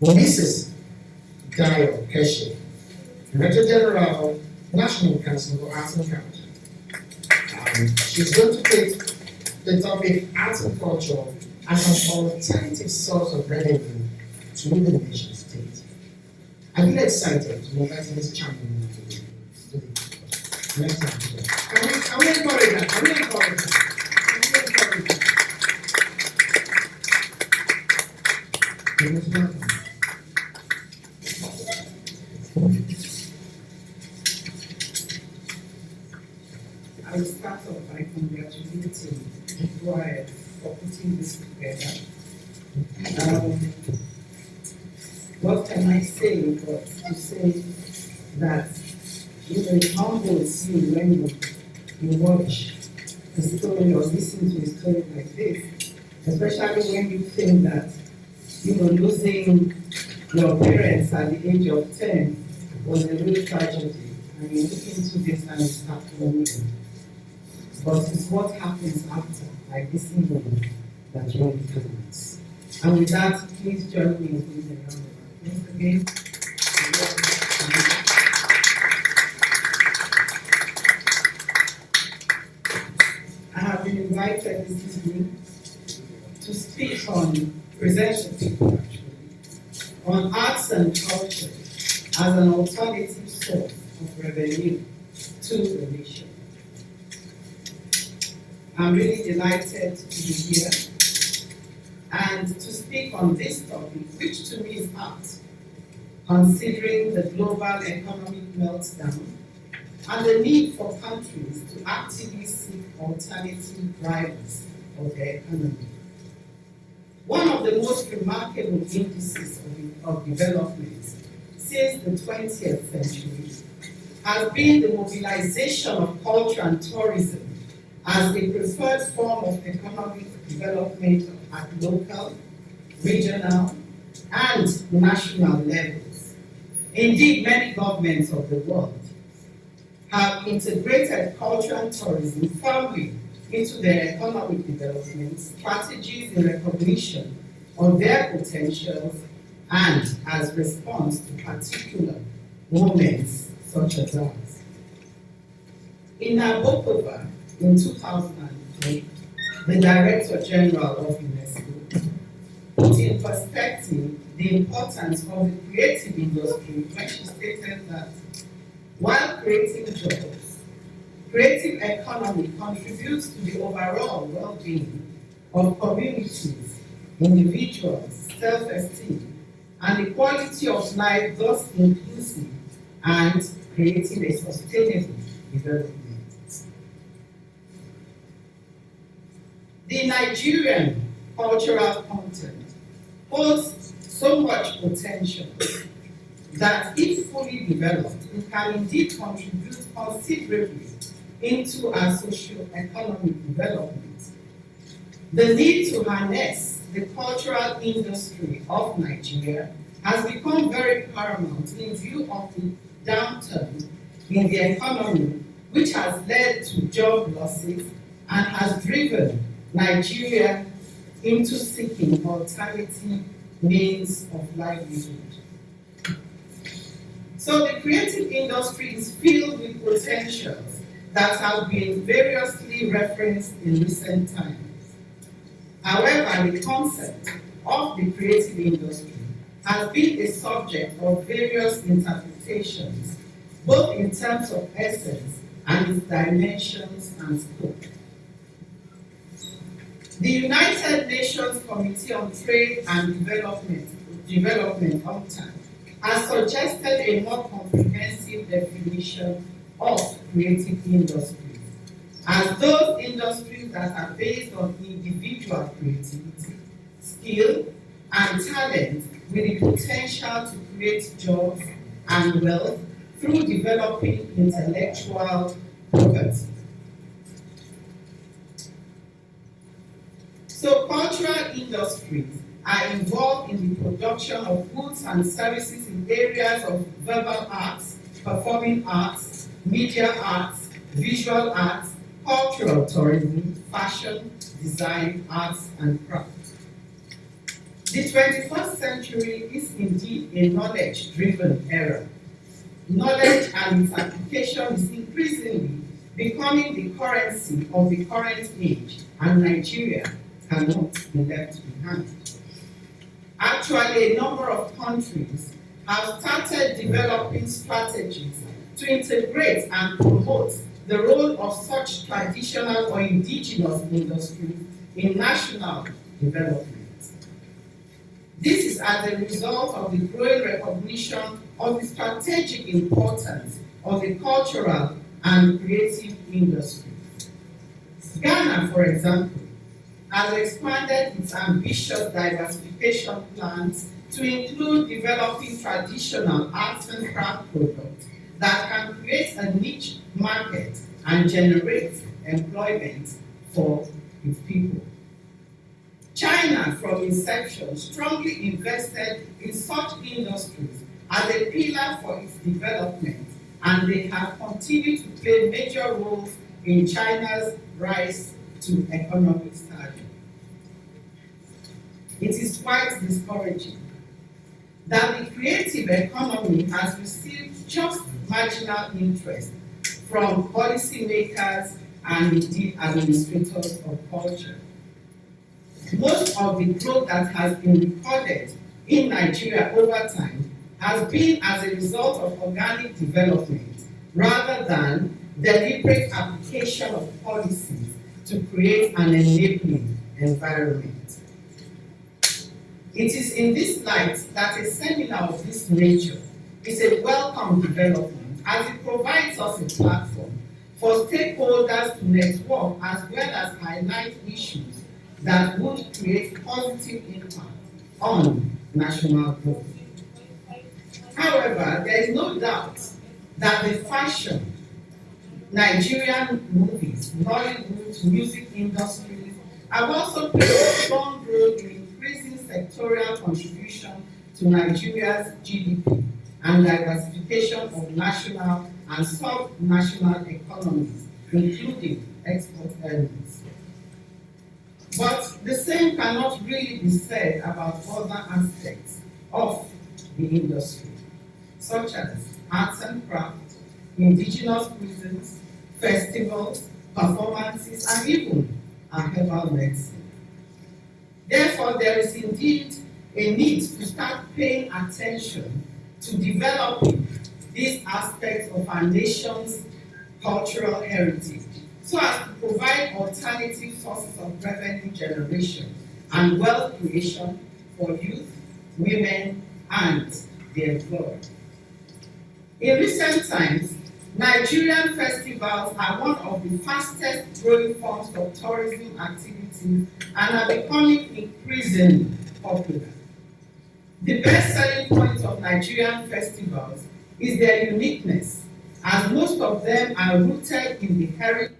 Mrs Dayo Keshi, Director General, National Council for Arts and Culture. She's going to take the topic arts and culture as an alternative source of revenue to the nation state. I'm really excited to invite Ms. Champion to the next time. Can we encourage that? Can we encourage that? I will start off by congratulating Brian for putting this together. What can I say but to say that it humbles you when you watch a story or listen to a story like this, especially when you think that losing your parents at the age of 10 was a real tragedy, and you look into this and you start wondering. But it's what happens after, like this evening, that really counts. And with that, please join me in giving a round of applause again. I have been invited this evening to speak on, present to people actually, on arts and culture as an alternative source of revenue to the nation. I'm really delighted to be here and to speak on this topic, which to me is art, considering the global economic meltdown and the need for countries to actively seek alternative drivers of their economy. One of the most remarkable indices of development since the 20th century has been the mobilization of culture and tourism as a preferred form of economic development at local, regional, and national levels. Indeed, many governments of the world have integrated culture and tourism firmly into their economic development strategies in recognition of their potentials and as response to particular moments such as ours. In Nabokova, in 2003, the Director General of UNESCO put in perspective the importance of the creative industry when she stated that while creating jobs, creative economy contributes to the overall well-being of communities, individuals, self-esteem, and the quality of life thus inclusive and creating a sustainable development. The Nigerian cultural content holds so much potential that if fully developed, it can indeed contribute considerably into our socio-economic development. The need to harness the cultural industry of Nigeria has become very paramount in view of the downturn in the economy, which has led to job losses and has driven Nigeria into seeking alternative means of livelihood. So the creative industry is filled with potentials that have been variously referenced in recent times. However, the concept of the creative industry has been a subject of various interpretations, both in terms of essence and its dimensions and scope. The United Nations Committee on Trade and Development UNCTAD, has suggested a more comprehensive definition of creative industries as those industries that are based on individual creativity, skill, and talent with the potential to create jobs and wealth through developing intellectual property. So cultural industries are involved in the production of goods and services in areas of verbal arts, performing arts, media arts, visual arts, cultural tourism, fashion, design, arts, and craft. The 21st century is indeed a knowledge-driven era. Knowledge and its application is increasingly becoming the currency of the current age, and Nigeria cannot be left behind. Actually, a number of countries have started developing strategies to integrate and promote the role of such traditional or indigenous industries in national development. This is as a result of the growing recognition of the strategic importance of the cultural and creative industries. Ghana, for example, has expanded its ambitious diversification plans to include developing traditional arts and craft products that can create a niche market and generate employment for its people. China, from inception, strongly invested in such industries as a pillar for its development, and they have continued to play major roles in China's rise to economic stardom. It is quite discouraging that the creative economy has received just marginal interest from policymakers and indeed administrators of culture. Most of the growth that has been recorded in Nigeria over time has been as a result of organic development rather than deliberate application of policies to create an enabling environment. It is in this light that a seminar of this nature is a welcome development, as it provides us a platform for stakeholders to network as well as highlight issues that would create positive impact on national growth. However, there is no doubt that the fashion, Nigerian movies, Nollywood, music industries have also played a strong role in increasing sectorial contribution to Nigeria's GDP and diversification of national and sub-national economies, including export earnings. But the same cannot really be said about other aspects of the industry, such as arts and crafts, indigenous cuisines, festivals, performances, and even herbal medicine. Therefore, there is indeed a need to start paying attention to developing these aspects of our nation's cultural heritage, so as to provide alternative sources of revenue generation and wealth creation for youth, women, and the employed. In recent times, Nigerian festivals are one of the fastest growing forms of tourism activities and are becoming increasingly popular. The best-selling point of Nigerian festivals is their uniqueness, as most of them are rooted in the heritage